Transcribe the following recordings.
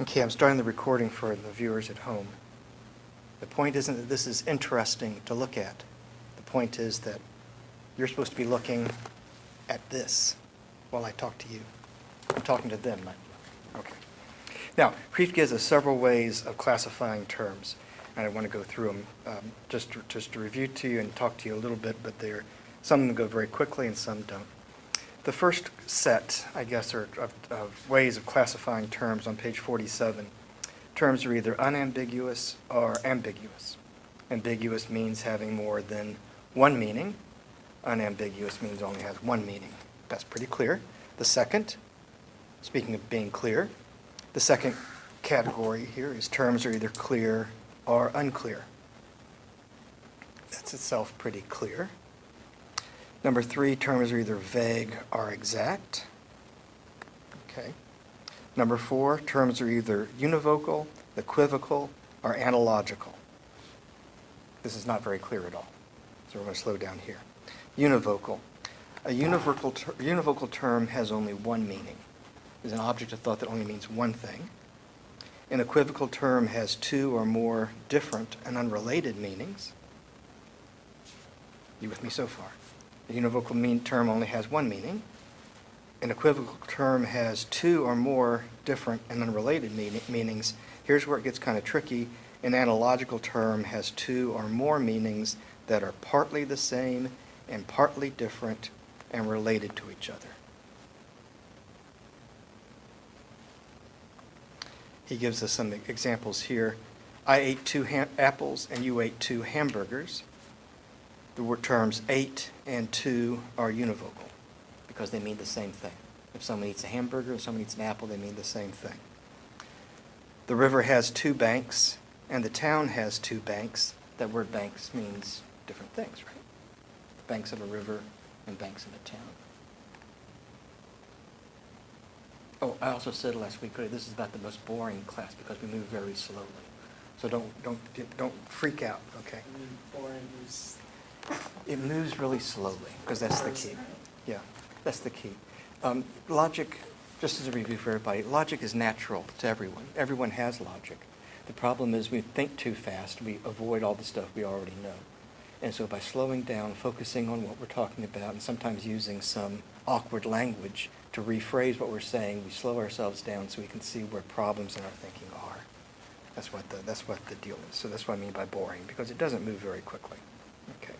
Okay, I'm starting the recording for the viewers at home. The point isn't that this is interesting to look at. The point is that you're supposed to be looking at this while I talk to you. I'm talking to them, not you. Okay. Now, Kreeft gives us several ways of classifying terms, and I want to go through them just to review to you and talk to you a little bit, but some of them go very quickly and some don't. The first set, I guess, of ways of classifying terms on page 47. Terms are either unambiguous or ambiguous. Ambiguous means having more than one meaning. Unambiguous means only has one meaning. That's pretty clear. The second, speaking of being clear, the second category here is terms are either clear or unclear. That's itself pretty clear. Number 3, terms are either vague or exact. Okay. Number 4, terms are either univocal, equivocal, or analogical. This is not very clear at all, so we're going to slow down here. Univocal. A univocal term has only one meaning. It's an object of thought that only means one thing. An equivocal term has two or more different and unrelated meanings. You with me so far? A univocal term only has one meaning. An equivocal term has two or more different and unrelated meanings. Here's where it gets kind of tricky. An analogical term has two or more meanings that are partly the same and partly different and related to each other. He gives us some examples here. I ate 2 apples and you ate 2 hamburgers. The word terms ate and 2 are univocal because they mean the same thing. If someone eats a hamburger and someone eats an apple, they mean the same thing. The river has 2 banks and the town has 2 banks. That word banks means different things, right? Banks of a river and banks of a town. Oh, I also said last week, this is about the most boring class because we move very slowly. So don't freak out, okay? Boring is... It moves really slowly because that's the key. Yeah, that's the key. Logic, just as a review for everybody, logic is natural to everyone. Everyone has logic. The problem is we think too fast, we avoid all the stuff we already know. And so by slowing down, focusing on what we're talking about, and sometimes using some awkward language to rephrase what we're saying, we slow ourselves down so we can see where problems in our thinking are. That's what the deal is. So that's what I mean by boring, because it doesn't move very quickly. Okay.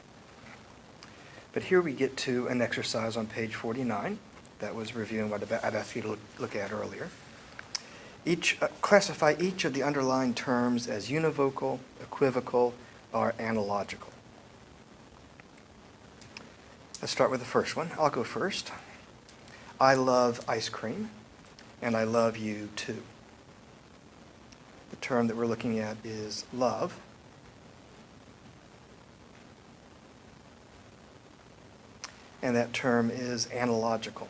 But here we get to an exercise on page 49 that was reviewing what I'd asked you to look at earlier. Classify each of the underlying terms as univocal, equivocal, or analogical. Let's start with the first one. I'll go first. I love ice cream, and I love you too. The term that we're looking at is love. And that term is analogical.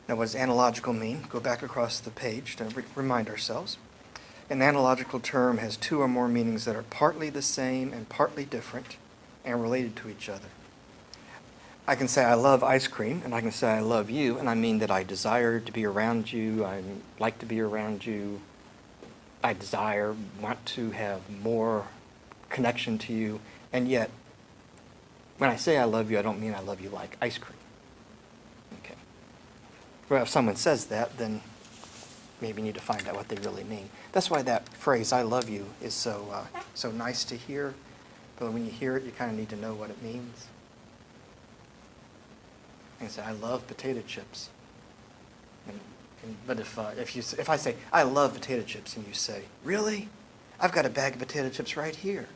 Now, what does analogical mean? Go back across the page to remind ourselves. An analogical term has 2 or more meanings that are partly the same and partly different and related to each other. I can say I love ice cream, and I can say I love you, and I mean that I desire to be around you, I like to be around you, I want to have more connection to you, and yet, when I say I love you, I don't mean I love you like ice cream. Okay. Well, if someone says that, then maybe you need to find out what they really mean. That's why that phrase, I love you, is so nice to hear, but when you hear it, you kind of need to know what it means. And say, I love potato chips. But if I say, I love potato chips, and you say, really? I've got a bag of potato chips right here.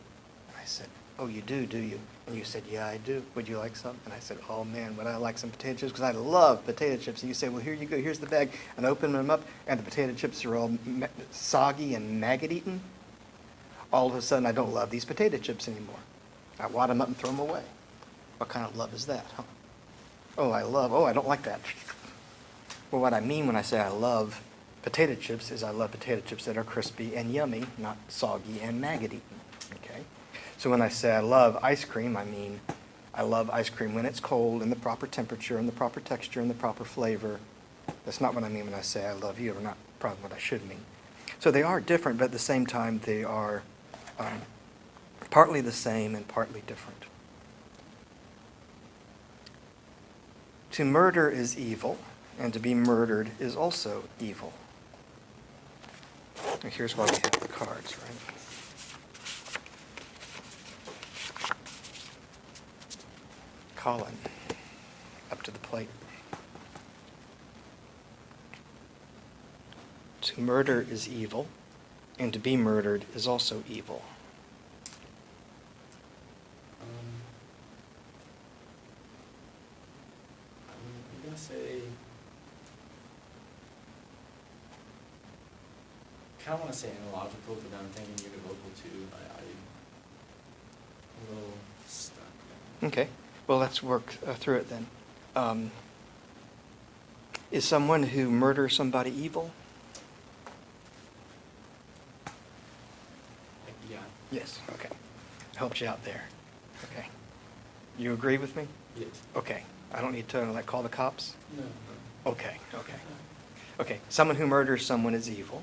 And I said, oh, you do you? And you said, yeah, I do. Would you like some? And I said, oh, man, would I like some potato chips? Because I love potato chips. And you say, well, here you go. Here's the bag. And I open them up, and the potato chips are all soggy and maggot-eaten. All of a sudden, I don't love these potato chips anymore. I wad them up and throw them away. What kind of love is that, huh? Oh, I don't like that. Well, what I mean when I say I love potato chips is I love potato chips that are crispy and yummy, not soggy and maggot-eaten, okay? So when I say I love ice cream, I mean I love ice cream when it's cold, in the proper temperature, in the proper texture, in the proper flavor, That's not what I mean when I say I love you, or not probably what I should mean. So they are different, but at the same time, they are partly the same and partly different. To murder is evil, and to be murdered is also evil. And here's why we have the cards, right? Colin, up to the plate. To murder is evil, and to be murdered is also evil. I'm gonna say, kind of want to say analogical, but then I'm thinking univocal too. I'm a little stuck there. Okay, well, let's work through it then. Is someone who murders somebody evil? Yeah. Yes. Okay. Helps you out there. Okay. You agree with me? Yes. Okay. I don't need to call the cops? No. Okay. Okay. Someone who murders someone is evil.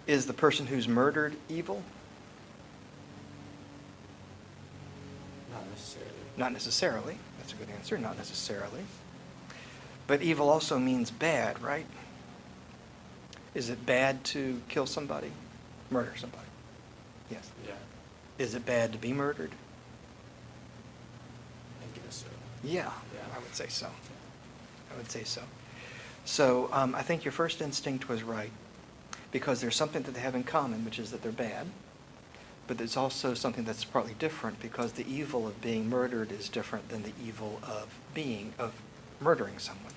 Is the person who's murdered evil? Not necessarily. Not necessarily. That's a good answer. Not necessarily. But evil also means bad, right? Is it bad to kill somebody? Murder somebody? Yes. Yeah. Is it bad to be murdered? I guess so. Yeah, Yeah. I would say so. I would say so. So I think your first instinct was right, because there's something that they have in common, which is that they're bad. But there's also something that's partly different, because the evil of being murdered is different than the evil of murdering someone.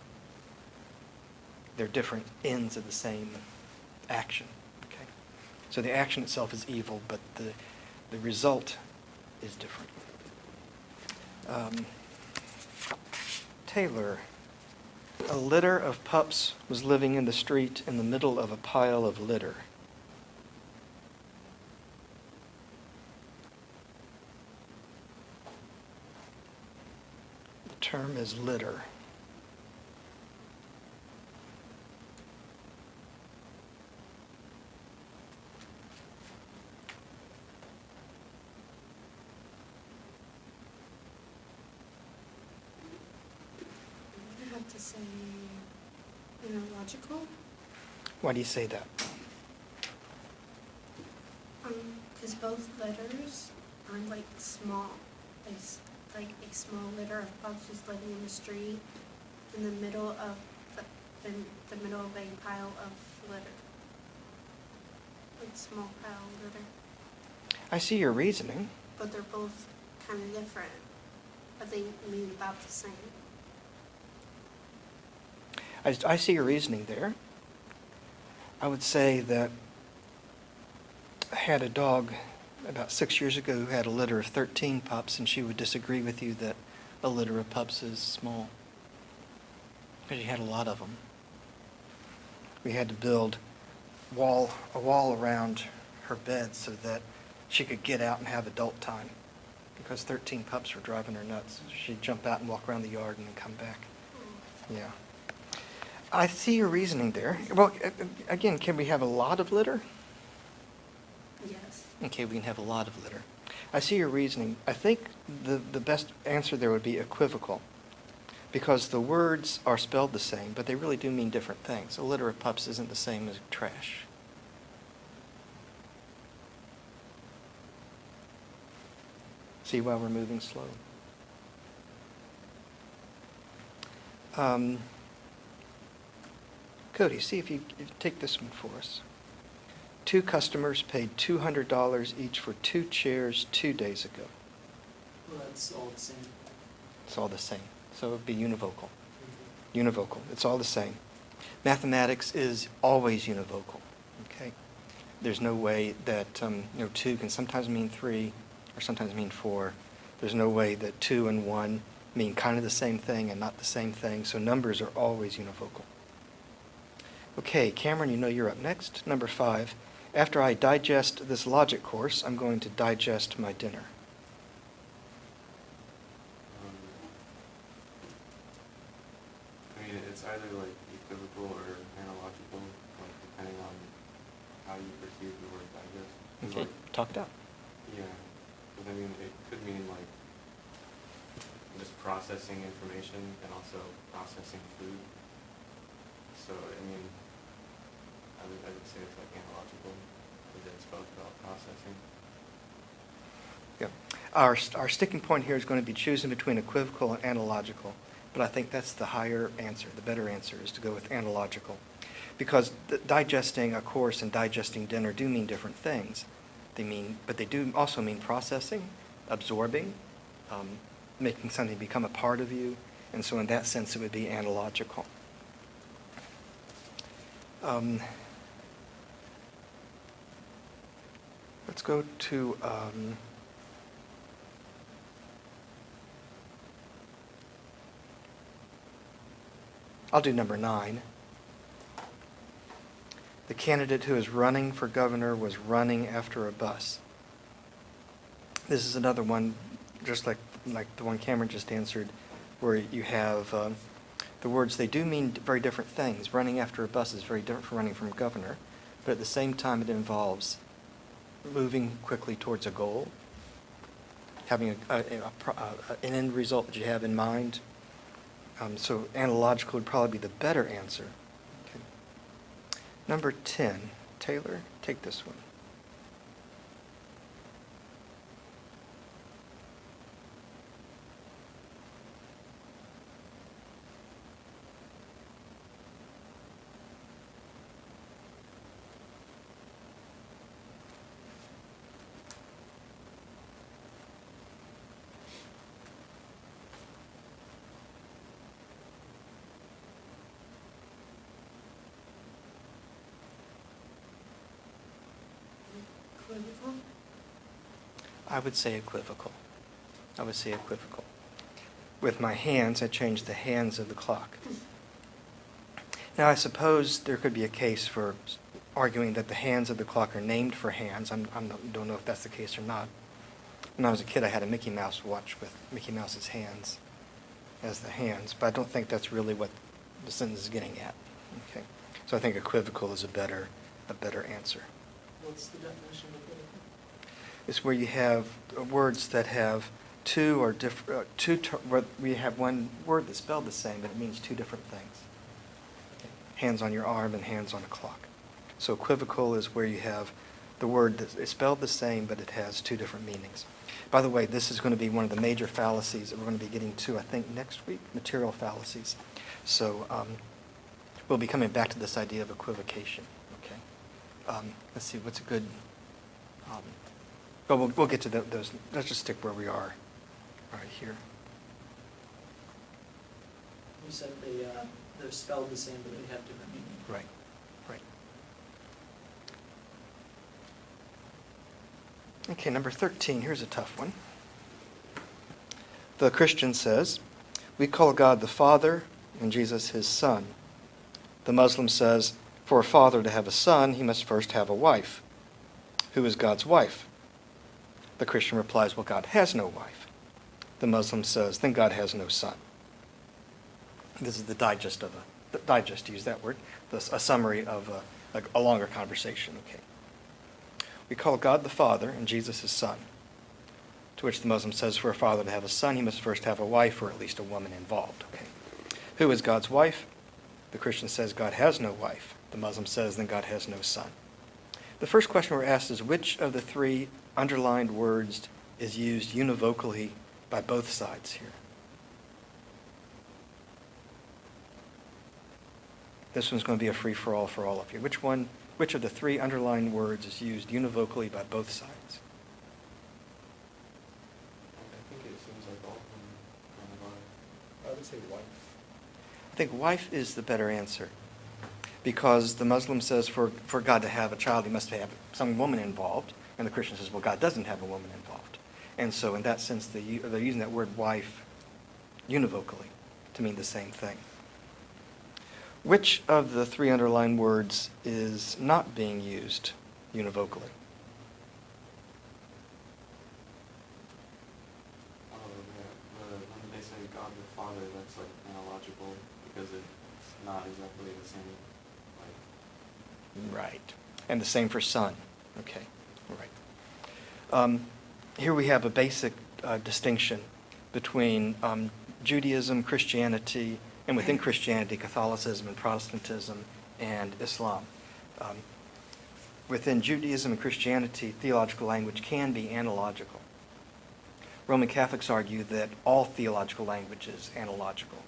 They're different ends of the same action. Okay? So the action itself is evil, but the result is different. Taylor, a litter of pups was living in the street in the middle of a pile of litter. The term is litter. I have to say analogical. Why do you say that? Because both letters are like small. Like a small litter of pups is living in the street in the middle of the middle of a pile of litter. Like small pile of litter. I see your reasoning. But they're both kind of different. But they mean about the same. I see your reasoning there. I would say that I had a dog about 6 years ago who had a litter of 13 pups, and she would disagree with you that a litter of pups is small, because she had a lot of them. We had to build a wall around her bed so that she could get out and have adult time, because 13 pups were driving her nuts. She'd jump out and walk around the yard and then come back. Yeah. I see your reasoning there. Well, again, can we have a lot of litter? Yes. Okay, we can have a lot of litter. I see your reasoning. I think the best answer there would be equivocal, because the words are spelled the same, but they really do mean different things. A litter of pups isn't the same as trash. See why we're moving slow? Cody, see if you take this one for us. 2 customers paid $200 each for 2 chairs 2 days ago. Well, that's all the same. It's all the same. So it would be univocal. Univocal. It's all the same. Mathematics is always univocal. Okay? There's no way that 2 can sometimes mean 3 or sometimes mean 4. There's no way that 2 and 1 mean kind of the same thing and not the same thing. So numbers are always univocal. Okay, Cameron, you know you're up next. Number 5. After I digest this logic course, I'm going to digest my dinner. I mean, it's either like equivocal or analogical, like depending on how you perceive the word digest. 'Cause, Okay, like, talk it out. yeah, because I mean, it could mean like just processing information and also processing food. So, I mean, I would say it's like analogical, because it's both about processing. Yeah. Our sticking point here is going to be choosing between equivocal and analogical, but I think that's the higher answer, the better answer is to go with analogical. Because digesting a course and digesting dinner do mean different things. But they do also mean processing, absorbing, making something become a part of you, and so in that sense it would be analogical. Let's go to I'll do number 9. The candidate who is running for governor was running after a bus. This is another one, just like the one Cameron just answered, where you have the words, they do mean very different things. Running after a bus is very different from running from governor, but at the same time it involves moving quickly towards a goal, having an end result that you have in mind. So analogical would probably be the better answer. Okay. Number 10, Taylor, take this one. Equivocal? I would say equivocal. I would say equivocal. With my hands, I changed the hands of the clock. Now, I suppose there could be a case for arguing that the hands of the clock are named for hands. I don't know if that's the case or not. When I was a kid, I had a Mickey Mouse watch with Mickey Mouse's hands as the hands, but I don't think that's really what the sentence is getting at. Okay, so I think equivocal is a better answer. What's the definition of equivocal? It's where you have words that have two or different, where we have one word that's spelled the same, but it means two different things. Hands on your arm and hands on a clock. So equivocal is where you have the word that is spelled the same, but it has two different meanings. By the way, this is going to be one of the major fallacies that we're going to be getting to, I think, next week, material fallacies. So we'll be coming back to this idea of equivocation. Okay. Let's see, what's a good... but we'll get to those. Let's just stick where we are right here. You said they're spelled the same, but they have different meanings. Right, right. Okay, number 13. Here's a tough one. The Christian says, we call God the Father and Jesus his Son. The Muslim says, for a father to have a son, he must first have a wife. Who is God's wife? The Christian replies, well, God has no wife. The Muslim says, then God has no son. This is the digest of digest, to use that word, a summary of a longer conversation. Okay. We call God the Father and Jesus his Son. To which the Muslim says, for a father to have a son, he must first have a wife or at least a woman involved. Okay. Who is God's wife? The Christian says God has no wife. The Muslim says then God has no son. The first question we're asked is, which of the three underlined words is used univocally by both sides here? This one's going to be a free-for-all for all of you. Which of the three underlined words is used univocally by both sides? I think it seems like all of them kind of are. I would say wife. I think wife is the better answer, because the Muslim says for God to have a child, he must have some woman involved, and the Christian says, well, God doesn't have a woman involved. And so in that sense, they're using that word wife univocally to mean the same thing. Which of the three underlined words is not being used univocally? Oh, yeah. When they say God the Father, that's like analogical because it's not exactly the same, like. Right. And the same for son. Okay, all right. Here we have a basic distinction between Judaism, Christianity, and within Christianity, Catholicism and Protestantism and Islam. Within Judaism and Christianity, theological language can be analogical. Roman Catholics argue that all theological language is analogical.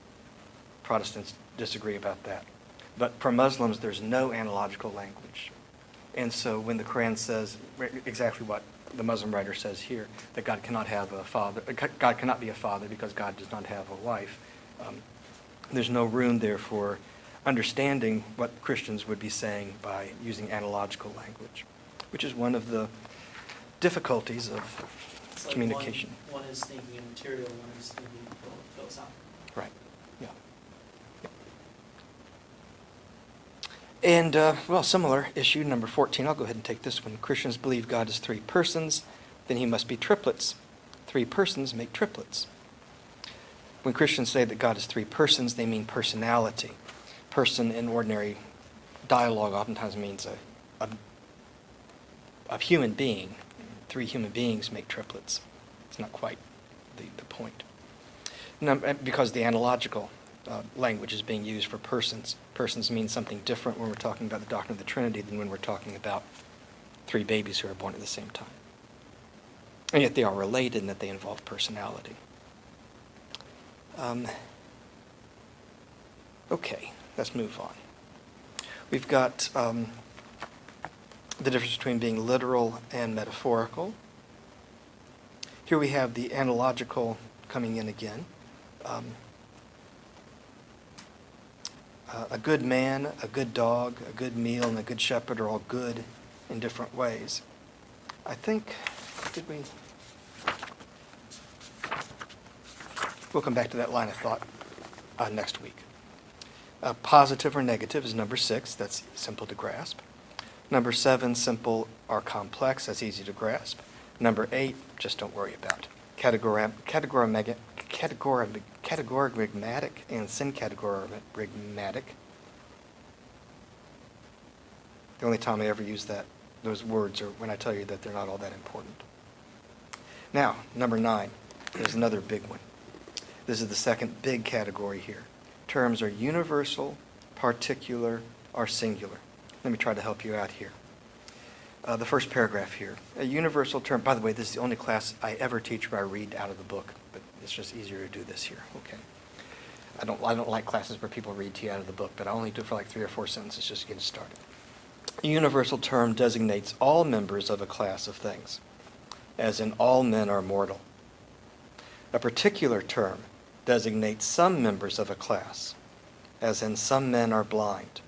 Protestants disagree about that. But for Muslims, there's no analogical language. And so when the Quran says exactly what the Muslim writer says here, that God cannot have a father, God cannot be a father because God does not have a wife, there's no room there for understanding what Christians would be saying by using analogical language, which is one of the difficulties of It's like communication. One is thinking in material, one is thinking philosophical. Right, yeah. And, well, similar issue, number 14, I'll go ahead and take this one. Christians believe God is three persons, then he must be triplets. Three persons make triplets. When Christians say that God is three persons, they mean personality. Person in ordinary dialogue oftentimes means a human being. Three human beings make triplets. It's not quite the point. Because the analogical language is being used for persons. Persons mean something different when we're talking about the doctrine of the Trinity than when we're talking about three babies who are born at the same time. And yet they are related in that they involve personality. Okay, let's move on. We've got the difference between being literal and metaphorical. Here we have the analogical coming in again. A good man, a good dog, a good meal, and a good shepherd are all good in different ways. I think, did we? We'll come back to that line of thought next week. Positive or negative is number 6. That's simple to grasp. Number 7, simple or complex. That's easy to grasp. Number 8, just don't worry about. Categorigmatic and syncategorigmatic. The only time I ever use those words are when I tell you that they're not all that important. Now, number 9 is another big one. This is the second big category here. Terms are universal, particular, or singular. Let me try to help you out here. The first paragraph here. A universal term, by the way, this is the only class I ever teach where I read out of the book, but it's just easier to do this here. Okay. I don't like classes where people read to you out of the book, but I only do it for like 3 or 4 sentences just to get it started. A universal term designates all members of a class of things, as in all men are mortal. A particular term designates some members of a class, as in some men are blind.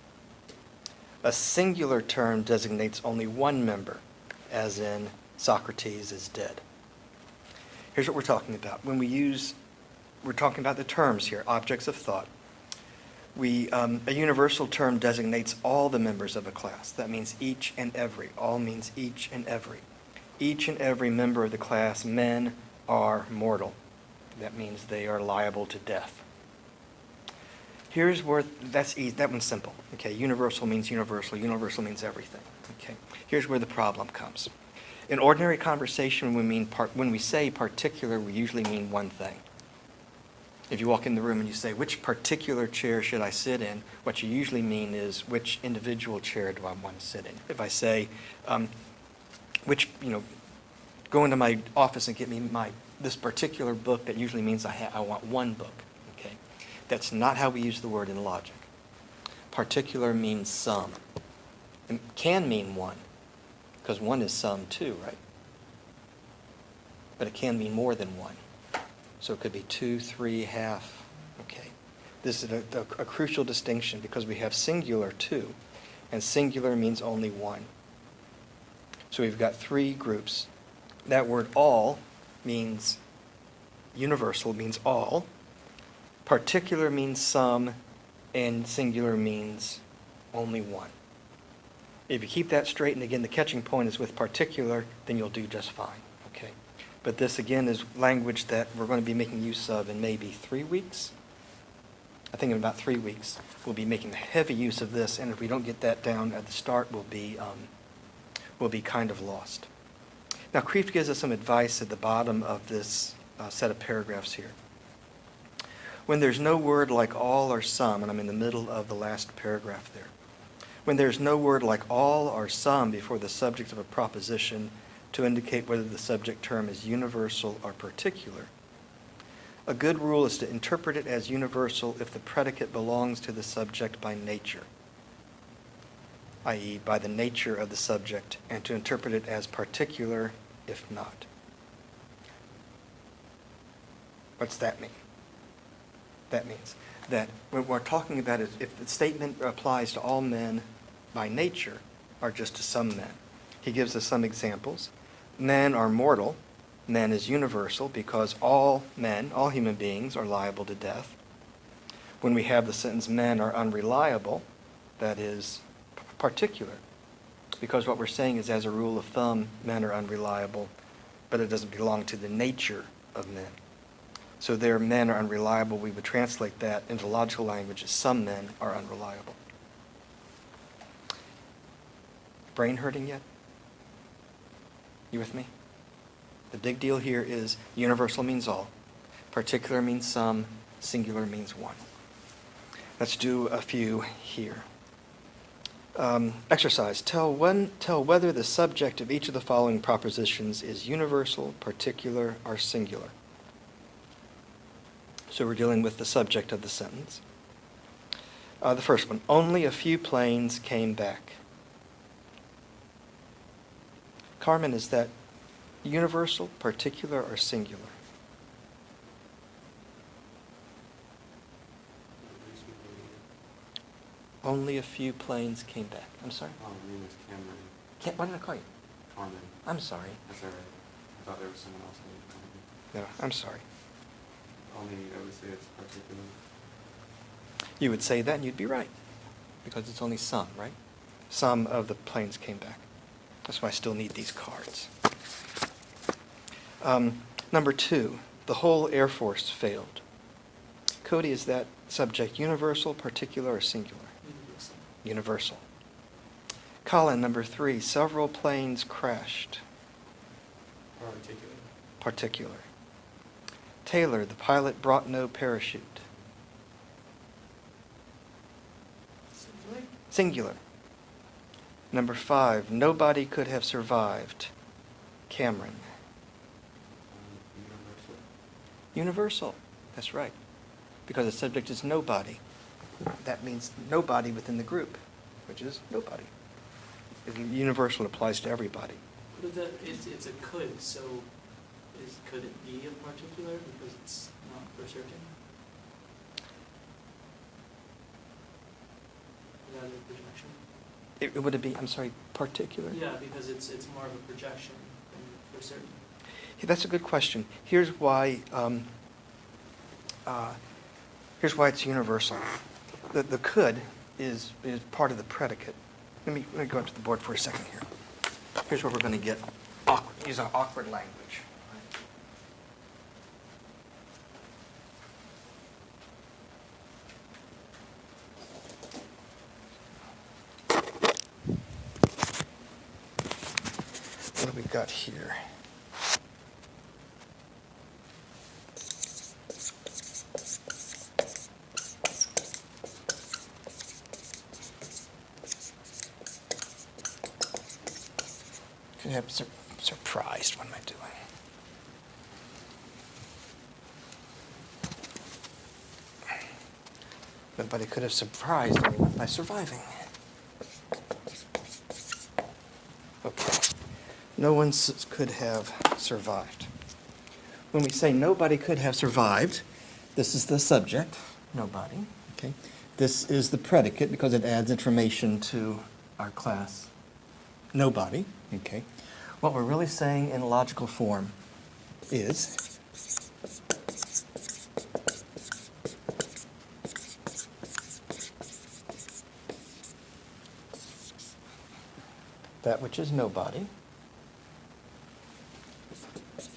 A singular term designates only one member, as in Socrates is dead. Here's what we're talking about. We're talking about the terms here, objects of thought. A universal term designates all the members of a class. That means each and every. All means each and every. Each and every member of the class, men, are mortal. That means they are liable to death. Here's where, that's easy, that one's simple. Okay, universal means universal. Universal means everything. Okay, here's where the problem comes. In ordinary conversation, when we say particular, we usually mean one thing. If you walk in the room and you say, which particular chair should I sit in, what you usually mean is, which individual chair do I want to sit in? If I say, go into my office and get me this particular book, that usually means I want one book. Okay, that's not how we use the word in logic. Particular means some. It can mean one, because one is some too, right? But it can mean more than one. So it could be 2, 3, half. Okay. This is a crucial distinction because we have singular two, and singular means only one. So we've got 3 groups. That word all means universal, means all. Particular means some, and singular means only one. If you keep that straight, and again, the catching point is with particular, then you'll do just fine. Okay. But this, again, is language that we're going to be making use of in maybe 3 weeks. I think in about 3 weeks, we'll be making heavy use of this, and if we don't get that down at the start, we'll be kind of lost. Now, Kreeft gives us some advice at the bottom of this set of paragraphs here. When there's no word like all or some, and I'm in the middle of the last paragraph there, when there's no word like all or some before the subject of a proposition to indicate whether the subject term is universal or particular, a good rule is to interpret it as universal if the predicate belongs to the subject by nature, i.e., by the nature of the subject, and to interpret it as particular if not. What's that mean? That means that what we're talking about is if the statement applies to all men by nature or just to some men. He gives us some examples. Men are mortal. Men is universal because all men, all human beings, are liable to death. When we have the sentence, men are unreliable, that is particular. Because what we're saying is, as a rule of thumb, men are unreliable, but it doesn't belong to the nature of men. So there, men are unreliable. We would translate that into logical language as some men are unreliable. Brain hurting yet? You with me? The big deal here is universal means all, particular means some, singular means one. Let's do a few here. Exercise. Tell whether the subject of each of the following propositions is universal, particular, or singular. So we're dealing with the subject of the sentence. The first one, only a few planes came back. Carmen, is that universal, particular, or singular? Only a few planes came back. I'm sorry? Oh, my name is Cameron. What did I call you? Carmen. I'm sorry. That's all right. I thought there was someone else named Carmen. No, I'm sorry. Only, I would say it's particular. You would say that and you'd be right, because it's only some, right? Some of the planes came back. That's why I still need these cards. Number 2, the whole Air Force failed. Cody, is that subject universal, particular, or singular? Universal. Universal. Colin, number 3, several planes crashed. Particular. Particular. Taylor, the pilot brought no parachute. Singular. Singular. Number 5, nobody could have survived. Cameron. Universal. Universal. That's right. Because the subject is nobody. That means nobody within the group, which is nobody. Universal applies to everybody. But it's a could, so could it be a particular because it's not for certain? Is that a projection? Would it be, I'm sorry, particular? Yeah, because it's more of a projection than for certain. Yeah, that's a good question. Here's why it's universal. The could is part of the predicate. Let me go up to the board for a second here. Here's where we're going to get awkward, use our awkward language. What have we got here? Could have surprised. What am I doing? Nobody could have surprised anyone by surviving. Okay. No one could have survived. When we say nobody could have survived, this is the subject, nobody. Okay. This is the predicate because it adds information to our class. Nobody. Okay. What we're really saying in logical form is that which is nobody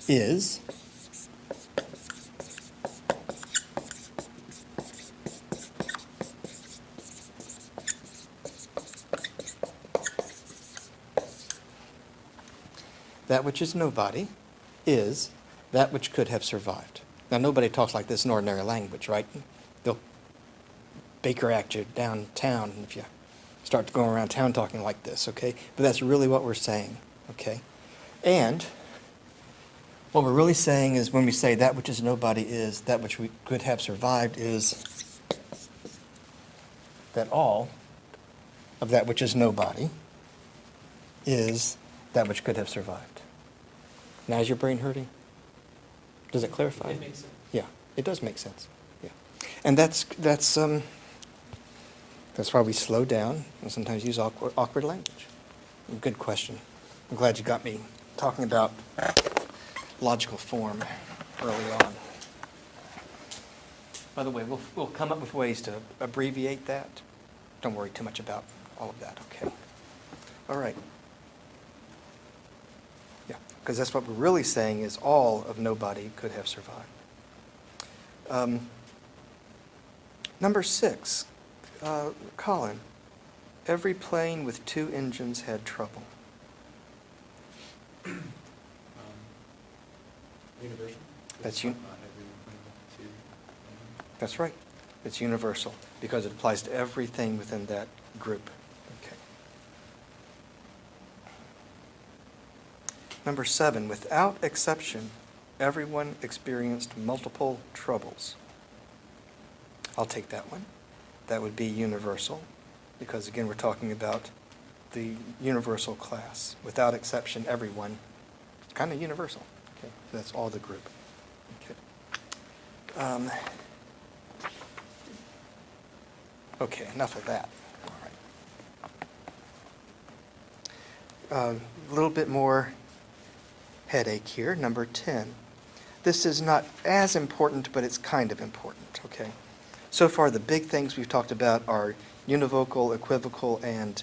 is that which is nobody is that which could have survived. Now, nobody talks like this in ordinary language, right? They'll Baker Act you downtown if you start going around town talking like this, okay? But that's really what we're saying, okay? And what we're really saying is when we say that which is nobody is that which we could have survived is that all of that which is nobody is that which could have survived. Now is your brain hurting? Does it clarify? It makes sense. Yeah, it does make sense. Yeah. And that's why we slow down and sometimes use awkward language. Good question. I'm glad you got me talking about logical form early on. By the way, we'll come up with ways to abbreviate that. Don't worry too much about all of that, okay? All right. Yeah, because that's what we're really saying is all of nobody could have survived. Number 6, Colin, every plane with 2 engines had trouble. Universal? That's Not un- every two. That's right. It's universal because it applies to everything within that group. Okay. Number 7, without exception, everyone experienced multiple troubles. I'll take that one. That would be universal because, again, we're talking about the universal class. Without exception, everyone, kind of universal. Okay, so that's all the group. Okay. Okay, enough of that. All right. A little bit more headache here. Number 10. This is not as important, but it's kind of important. Okay. So far, the big things we've talked about are univocal, equivocal, and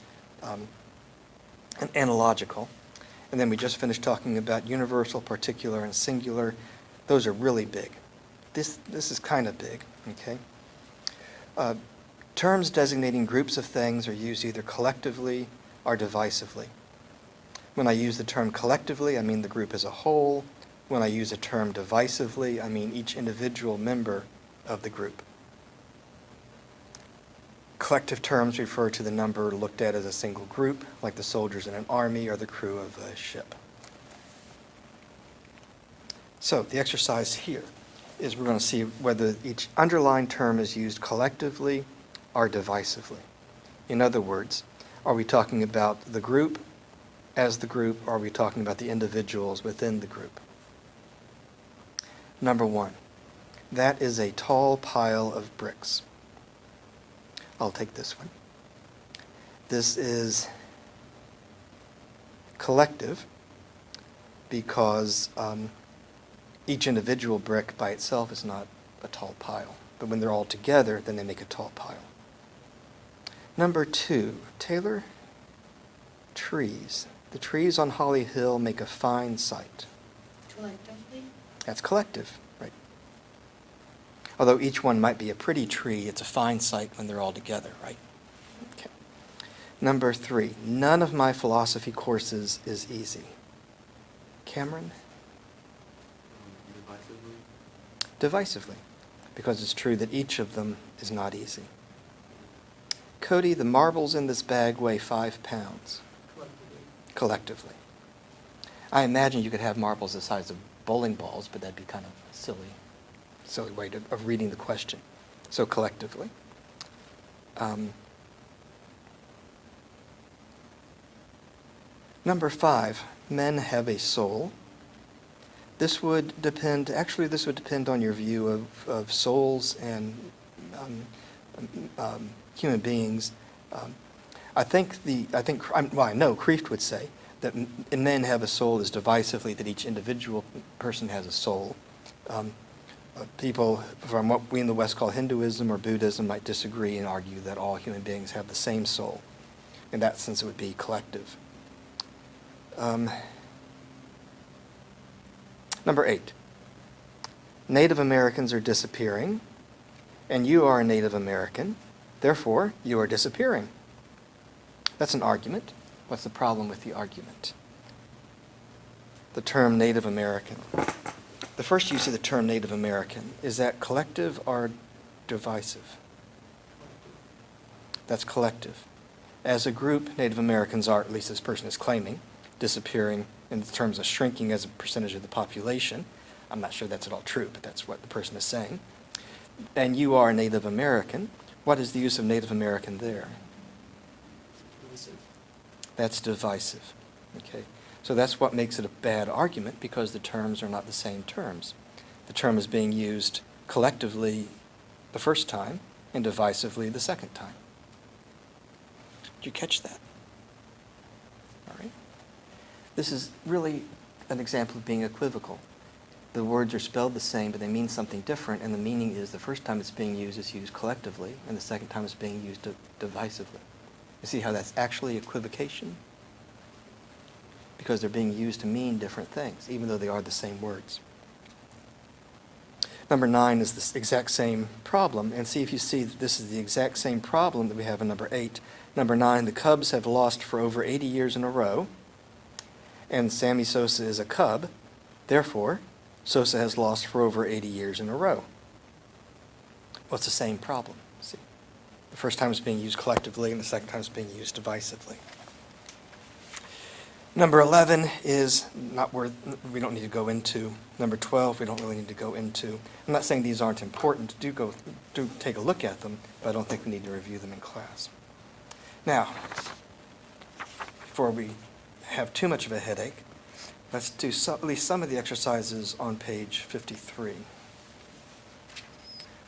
analogical. And then we just finished talking about universal, particular, and singular. Those are really big. This is kind of big, okay? Terms designating groups of things are used either collectively or divisively. When I use the term collectively, I mean the group as a whole. When I use a term divisively, I mean each individual member of the group. Collective terms refer to the number looked at as a single group, like the soldiers in an army or the crew of a ship. So the exercise here is we're going to see whether each underlined term is used collectively or divisively. In other words, are we talking about the group as the group, or are we talking about the individuals within the group? Number 1, that is a tall pile of bricks. I'll take this one. This is collective because each individual brick by itself is not a tall pile. But when they're all together, then they make a tall pile. Number 2, Taylor, trees. The trees on Holly Hill make a fine sight. Collectively? That's collective, right? Although each one might be a pretty tree, it's a fine sight when they're all together, right? Okay. Number 3, none of my philosophy courses is easy. Cameron? Divisively. Divisively, because it's true that each of them is not easy. Cody, the marbles in this bag weigh 5 pounds. Collectively. I imagine you could have marbles the size of bowling balls, but that'd be kind of a silly way of reading the question. So collectively. Number 5, men have a soul. This would depend on your view of souls and human beings. I know Kreeft would say that men have a soul is divisively that each individual person has a soul. People from what we in the West call Hinduism or Buddhism might disagree and argue that all human beings have the same soul. In that sense, it would be collective. Number 8, Native Americans are disappearing, and you are a Native American, therefore you are disappearing. That's an argument. What's the problem with the argument? the term Native American. The first use of the term Native American, is that collective or divisive? That's collective. As a group, Native Americans are, at least this person is claiming, disappearing in terms of shrinking as a percentage of the population. I'm not sure that's at all true, but that's what the person is saying. And you are a Native American. What is the use of Native American there? Divisive. That's divisive. Okay. So that's what makes it a bad argument, because the terms are not the same terms. The term is being used collectively the first time and divisively the second time. Did you catch that? All right. This is really an example of being equivocal. The words are spelled the same, but they mean something different, and the meaning is the first time it's being used, it's used collectively, and the second time it's being used divisively. You see how that's actually equivocation? Because they're being used to mean different things, even though they are the same words. Number 9 is the exact same problem, and see if you see that this is the exact same problem that we have in number 8. Number 9, the Cubs have lost for over 80 years in a row, and Sammy Sosa is a Cub. Therefore, Sosa has lost for over 80 years in a row. Well, it's the same problem. See, the first time it's being used collectively, and the second time it's being used divisively. Number 11 is not worth, we don't need to go into. Number 12, we don't really need to go into. I'm not saying these aren't important. Do take a look at them, but I don't think we need to review them in class. Now, before we have too much of a headache, let's do at least some of the exercises on page 53.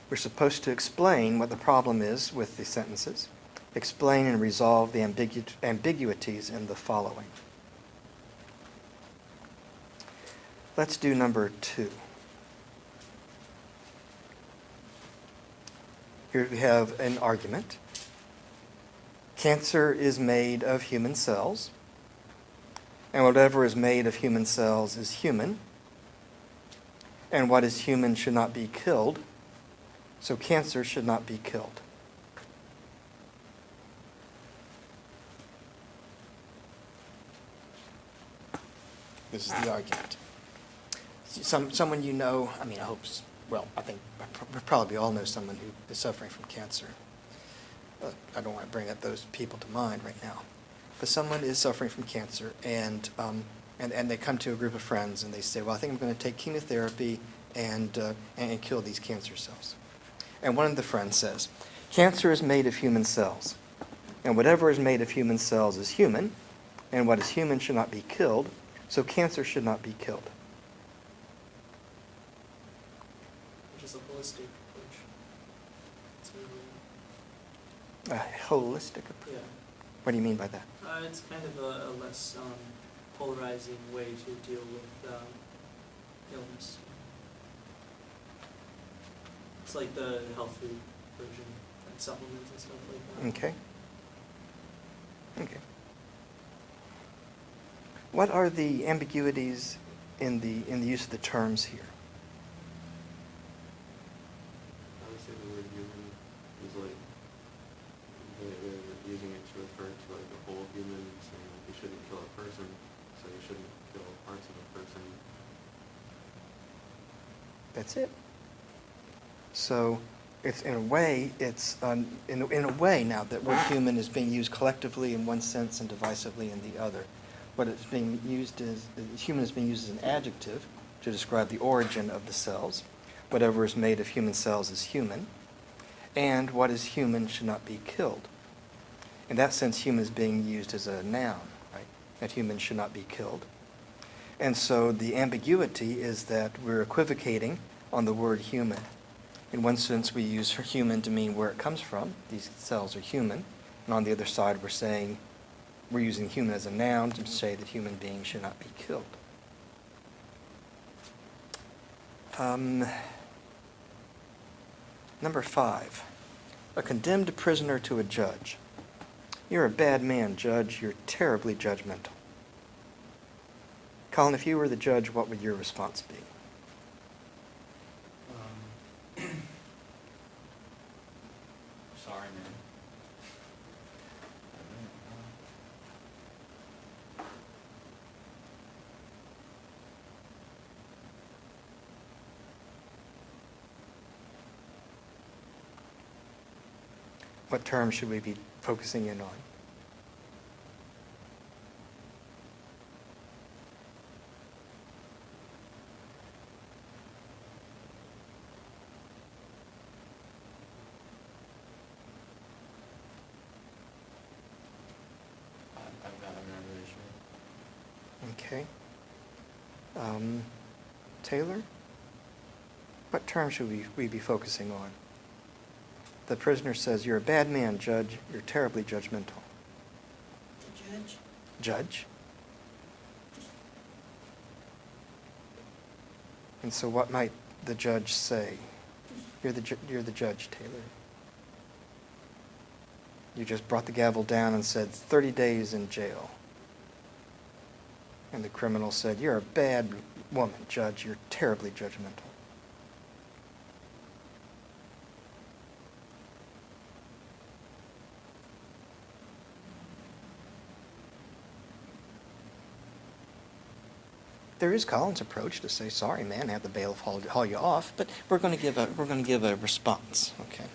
We're supposed to explain what the problem is with the sentences, explain and resolve the ambiguities in the following. Let's do number 2. Here we have an argument. Cancer is made of human cells, and whatever is made of human cells is human, and what is human should not be killed, so cancer should not be killed. This is the argument. Someone you know, I mean, I think we probably all know someone who is suffering from cancer. I don't want to bring up those people to mind right now. But someone is suffering from cancer, and they come to a group of friends, and they say, well, I think I'm going to take chemotherapy and kill these cancer cells. And one of the friends says, cancer is made of human cells, and whatever is made of human cells is human, and what is human should not be killed, so cancer should not be killed. Which is a holistic approach. It's A really, holistic approach? yeah. What do you mean by that? It's kind of a less polarizing way to deal with illness. It's like the health food version, like supplements and stuff like that. Okay. Okay. What are the ambiguities in the use of the terms here? I would say the word human is like, they're using it to refer to like a whole human, saying like you shouldn't kill a person, so you shouldn't kill parts of a person. That's it. So, it's in a way now that word human is being used collectively in one sense and divisively in the other. What it's being used is, human is being used as an adjective to describe the origin of the cells. Whatever is made of human cells is human, and what is human should not be killed. In that sense, human is being used as a noun, right? That human should not be killed. And so the ambiguity is that we're equivocating on the word human. In one sense, we use human to mean where it comes from. These cells are human. And on the other side, we're using human as a noun to say that human beings should not be killed. Number 5, a condemned prisoner to a judge. You're a bad man, Judge. You're terribly judgmental. Colin, if you were the judge, what would your response be? Sorry, man. What term should we be focusing in on? I'm not really sure. Okay. Taylor? What term should we be focusing on? The prisoner says, "You're a bad man, Judge. You're terribly judgmental." The judge? Judge? And so what might the judge say? You're the judge, Taylor. You just brought the gavel down and said 30 days in jail. And the criminal said, "You're a bad woman, Judge. You're terribly judgmental." There is Colin's approach to say, "Sorry, man, have the bailiff haul you off," but we're going to give a response. Okay.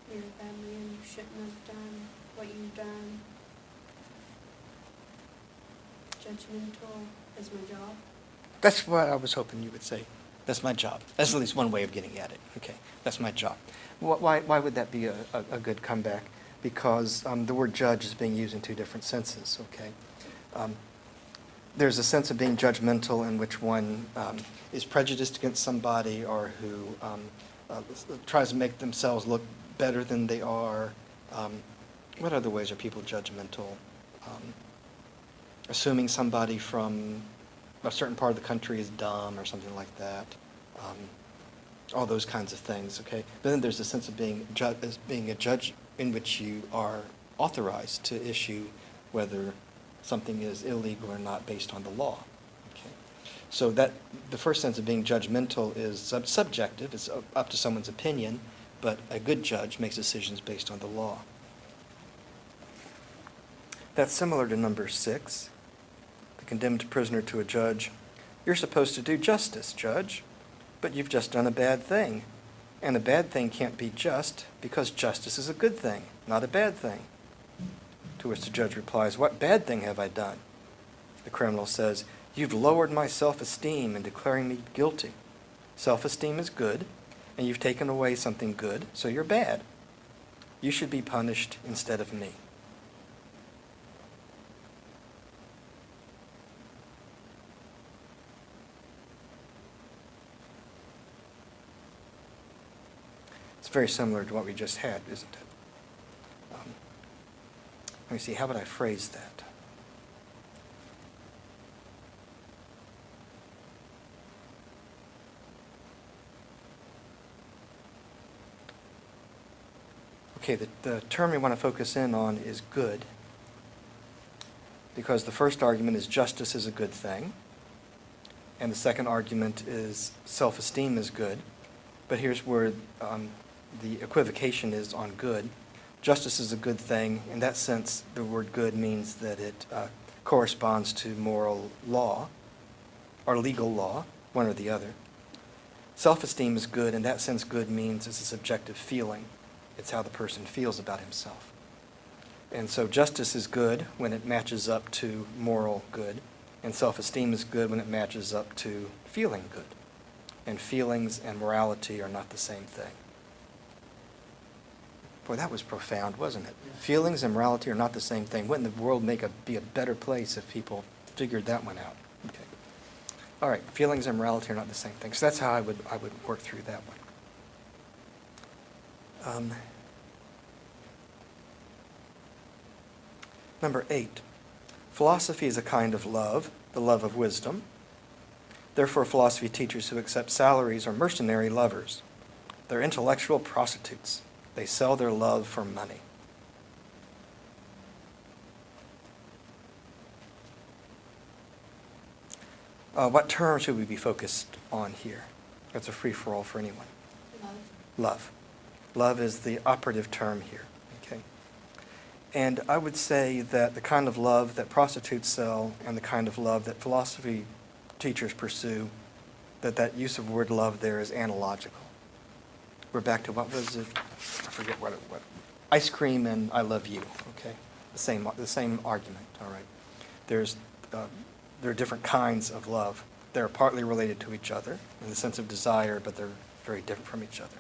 You're a bad man, you shouldn't have done what you've done. Judgmental is my job. That's what I was hoping you would say. That's my job. That's at least one way of getting at it. Okay, that's my job. Why would that be a good comeback? Because the word judge is being used in two different senses, okay? There's a sense of being judgmental in which one is prejudiced against somebody or who tries to make themselves look better than they are. What other ways are people judgmental? Assuming somebody from a certain part of the country is dumb or something like that. All those kinds of things, okay? But then there's a sense of being a judge in which you are authorized to issue whether something is illegal or not based on the law. Okay? So that the first sense of being judgmental is subjective. It's up to someone's opinion, but a good judge makes decisions based on the law. That's similar to number 6. The condemned prisoner to a judge. "You're supposed to do justice, Judge, but you've just done a bad thing. And a bad thing can't be just because justice is a good thing, not a bad thing." To which the judge replies, "What bad thing have I done?" The criminal says, "You've lowered my self-esteem in declaring me guilty. Self-esteem is good, and you've taken away something good, so you're bad. You should be punished instead of me." It's very similar to what we just had, isn't it? Let me see, how would I phrase that? Okay, the term we want to focus in on is good, because the first argument is justice is a good thing, and the second argument is self-esteem is good. But here's where the equivocation is on good. Justice is a good thing. In that sense, the word good means that it corresponds to moral law or legal law, one or the other. Self-esteem is good. In that sense, good means it's a subjective feeling. It's how the person feels about himself. And so justice is good when it matches up to moral good, and self-esteem is good when it matches up to feeling good. And feelings and morality are not the same thing. Boy, that was profound, wasn't it? Yeah. Feelings and morality are not the same thing. Wouldn't the world be a better place if people figured that one out? Okay. All right, feelings and morality are not the same thing. So that's how I would work through that one. Number 8, philosophy is a kind of love, the love of wisdom. Therefore, philosophy teachers who accept salaries are mercenary lovers. They're intellectual prostitutes. They sell their love for money. What term should we be focused on here? That's a free-for-all for anyone. Love. Love. Love is the operative term here. Okay. And I would say that the kind of love that prostitutes sell and the kind of love that philosophy teachers pursue, that use of word love there is analogical. We're back to what was it? I forget what. Ice cream and I love you, okay? The same argument, all right? There are different kinds of love. They're partly related to each other in the sense of desire, but they're very different from each other.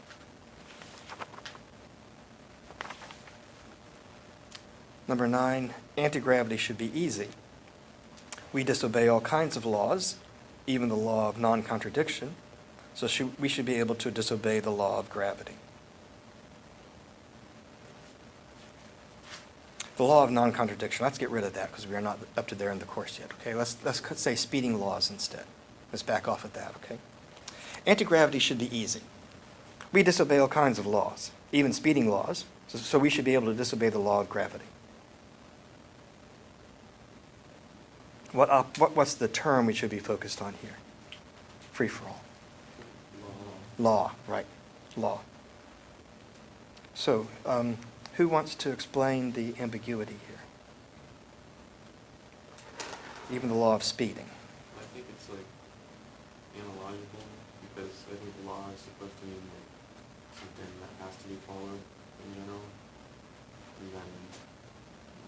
Number 9, anti-gravity should be easy. We disobey all kinds of laws, even the law of non-contradiction, so we should be able to disobey the law of gravity. The law of non-contradiction, let's get rid of that because we are not up to there in the course yet, okay? Let's say speeding laws instead. Let's back off of that, okay? Anti-gravity should be easy. We disobey all kinds of laws, even speeding laws, so we should be able to disobey the law of gravity. What's the term we should be focused on here? Free for all. Law, right, law. So, who wants to explain the ambiguity here? Even the law of speeding. I think it's like analogical because I think law is supposed to mean like something that has to be followed in general. And then,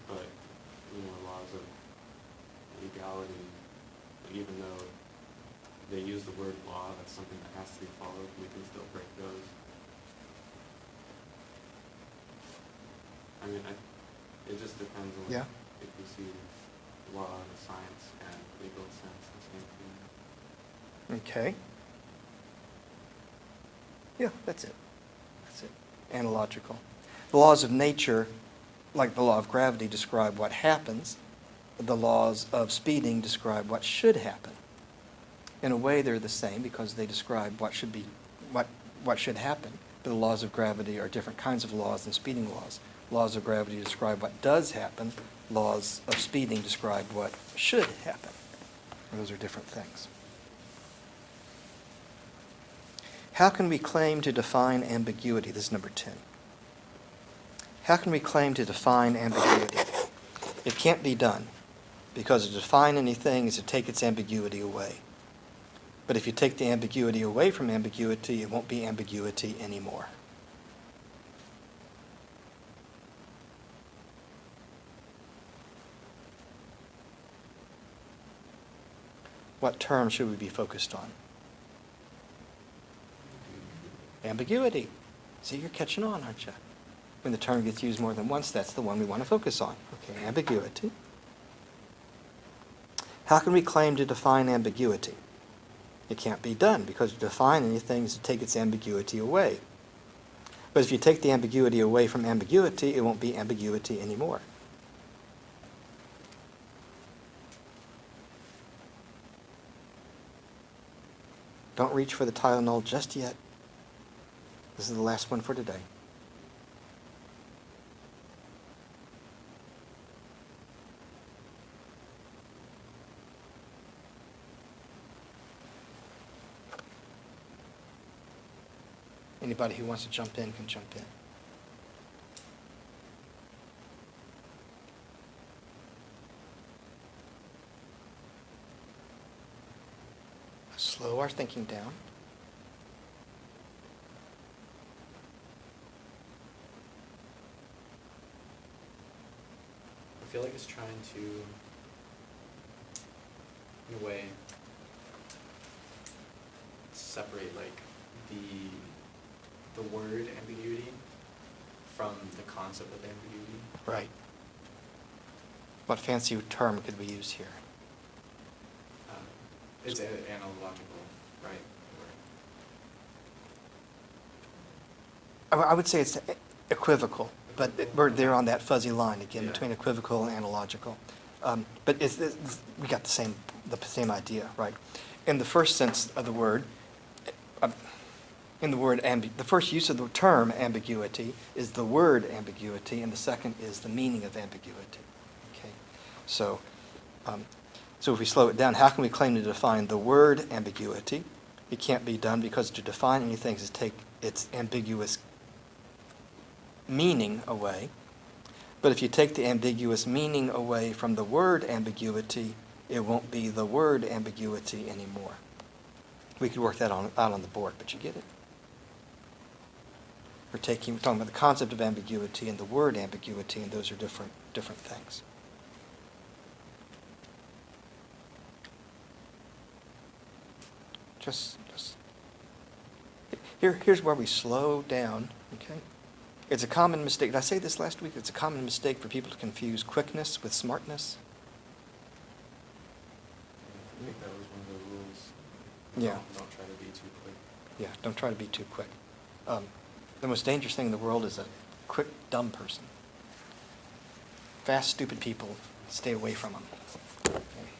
but, laws of legality, even though they use the word law, that's something that has to be followed, we can still break those. I mean, it just depends on Yeah. if you see law in a science and legal sense, the same thing. Okay. Yeah, that's it. That's it. Analogical. The laws of nature, like the law of gravity, describe what happens. The laws of speeding describe what should happen. In a way, they're the same because they describe what should happen. But the laws of gravity are different kinds of laws than speeding laws. Laws of gravity describe what does happen. Laws of speeding describe what should happen. Those are different things. How can we claim to define ambiguity? This is number 10. How can we claim to define ambiguity? It can't be done, because to define anything is to take its ambiguity away. But if you take the ambiguity away from ambiguity, it won't be ambiguity anymore. What term should we be focused on? Ambiguity. See, you're catching on, aren't you? When the term gets used more than once, that's the one we want to focus on. Okay, ambiguity. How can we claim to define ambiguity? It can't be done, because to define anything is to take its ambiguity away. But if you take the ambiguity away from ambiguity, it won't be ambiguity anymore. Don't reach for the Tylenol just yet. This is the last one for today. Anybody who wants to jump in can jump in. Slow our thinking down. I feel like it's trying to, in a way, separate like the word ambiguity from the concept of ambiguity. Right. What fancy term could we use here? It's analogical, right? I would say it's equivocal, but we're there on that fuzzy line again Yeah. between equivocal and analogical. But we got the same idea, right? In the first sense of the word, the first use of the term ambiguity is the word ambiguity, and the second is the meaning of ambiguity. Okay, so if we slow it down, how can we claim to define the word ambiguity? It can't be done, because to define anything is to take its ambiguous meaning away. But if you take the ambiguous meaning away from the word ambiguity, it won't be the word ambiguity anymore. We could work that out on the board, but you get it? We're talking about the concept of ambiguity and the word ambiguity, and those are different things. Here's where we slow down, okay? It's a common mistake. Did I say this last week? It's a common mistake for people to confuse quickness with smartness. I think that was one of the rules. Yeah. Don't try to be too quick. Yeah, don't try to be too quick. The most dangerous thing in the world is a quick, dumb person. Fast, stupid people, stay away from them.